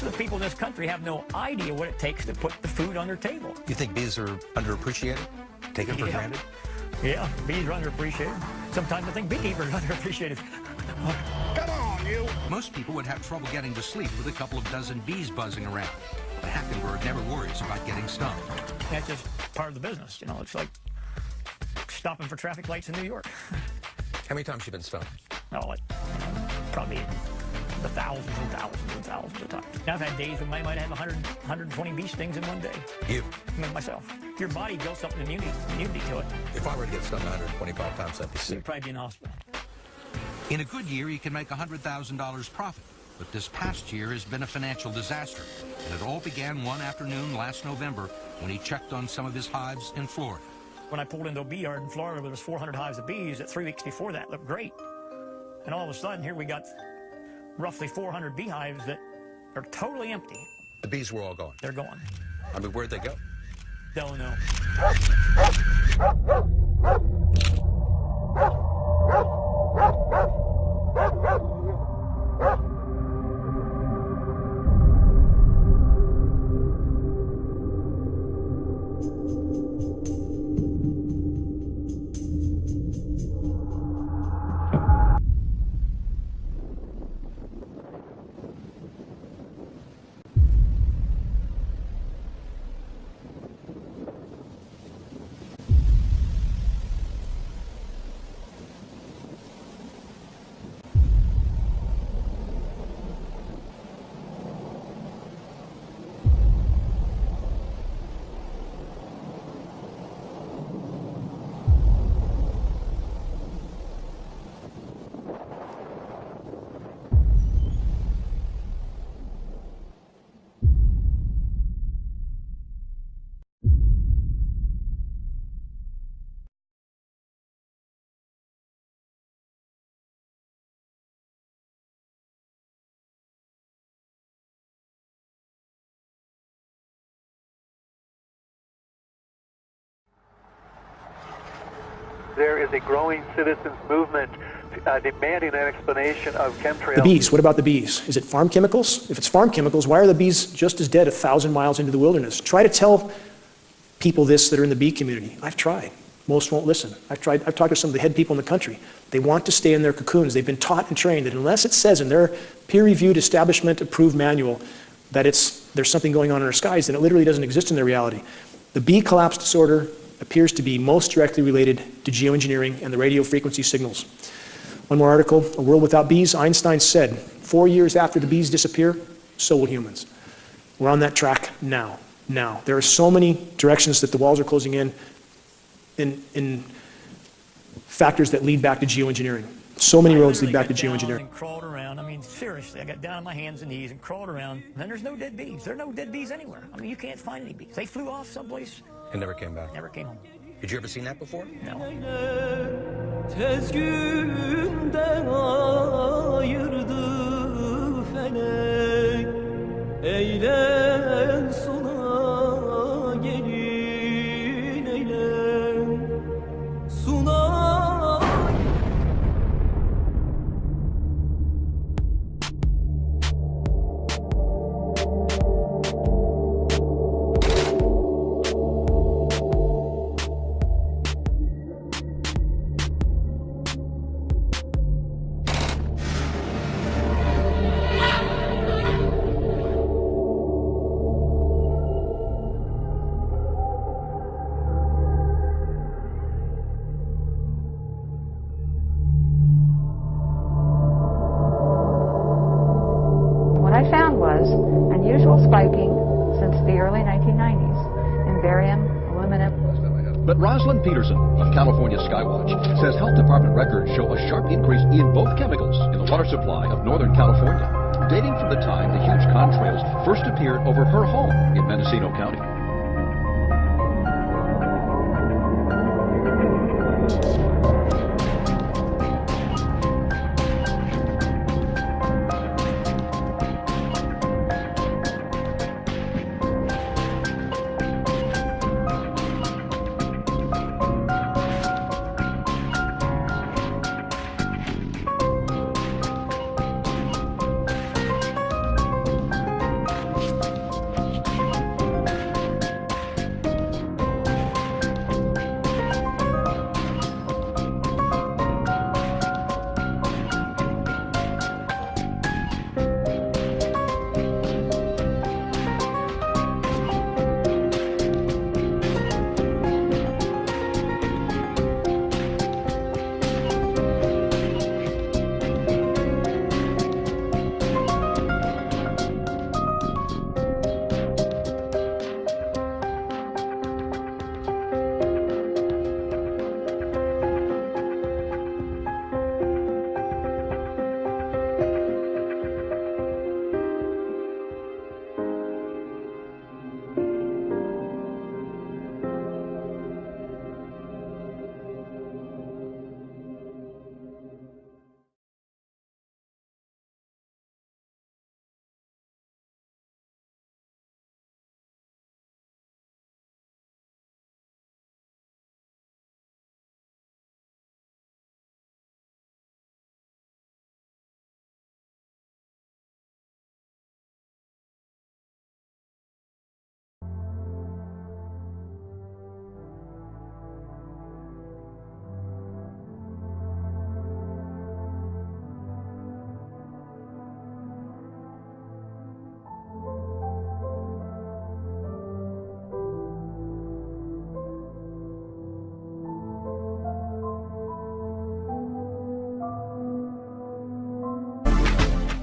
most of the people in this country have no idea what it takes to put the food on their table. You think bees are underappreciated? Taken for granted? Yeah, bees are underappreciated. Sometimes I think beekeepers are underappreciated. Come on, you! Most people would have trouble getting to sleep with a couple of dozen bees buzzing around. But Hackenberg never worries about getting stung. That's just part of the business. You know, it's like stopping for traffic lights in New York. How many times have you been stung? Oh, like, probably the thousands and thousands and thousands of times. Now, I've had days when I might have 120 bee stings in one day. You? I mean, myself. Your body builds up an immunity to it. If I were to get stung 125 times, I'd be sick. You'd probably be in the hospital. In a good year, he can make $100,000 profit. But this past year has been a financial disaster. And it all began one afternoon last November when he checked on some of his hives in Florida. When I pulled into a bee yard in Florida, there was 400 hives of bees. That 3 weeks before that looked great. And all of a sudden, here we got roughly 400 beehives that are totally empty. The bees were all gone. They're gone. I mean, where'd they go? Don't know. There is a growing citizens movement demanding an explanation of chemtrails. The bees, what about the bees? Is it farm chemicals? If it's farm chemicals, why are the bees just as dead 1,000 miles into the wilderness? Try to tell people this that are in the bee community. I've tried. Most won't listen. I've talked to some of the head people in the country. They want to stay in their cocoons. They've been taught and trained that unless it says in their peer-reviewed, establishment-approved manual that there's something going on in our skies, then it literally doesn't exist in their reality. The bee collapse disorder appears to be most directly related to geoengineering and the radio frequency signals. One more article, A World Without Bees. Einstein said, 4 years after the bees disappear, so will humans. We're on that track now. There are so many directions that the walls are closing in factors that lead back to geoengineering. So many roads lead back to geoengineering. And crawled around. I mean, seriously, I got down on my hands and knees and crawled around. And then there's no dead bees. There are no dead bees anywhere. I mean, you can't find any bees. They flew off someplace. And never came back. Never came home. Did you ever seen that before? No. Tez günden ayırdı felek, eğlen suna gelin eğlen suna. Spiking since the early 1990s in barium, aluminum. But Rosalind Peterson of California Skywatch says health department records show a sharp increase in both chemicals in the water supply of Northern California, dating from the time the huge contrails first appeared over her home in Mendocino County.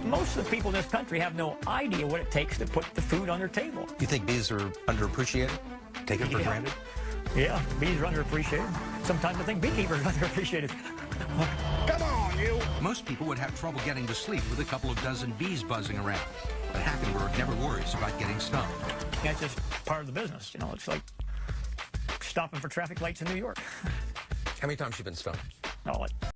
most of the people in this country have no idea what it takes to put the food on their table. You think bees are underappreciated? Taken for Yeah. granted? Yeah, bees are underappreciated. Sometimes I think beekeepers are underappreciated. Come on, you. Most people would have trouble getting to sleep with a couple of dozen bees buzzing around. But Hackenberg never worries about getting stung. That's just part of the business. You know, it's like stopping for traffic lights in New York. How many times have you been stung? No,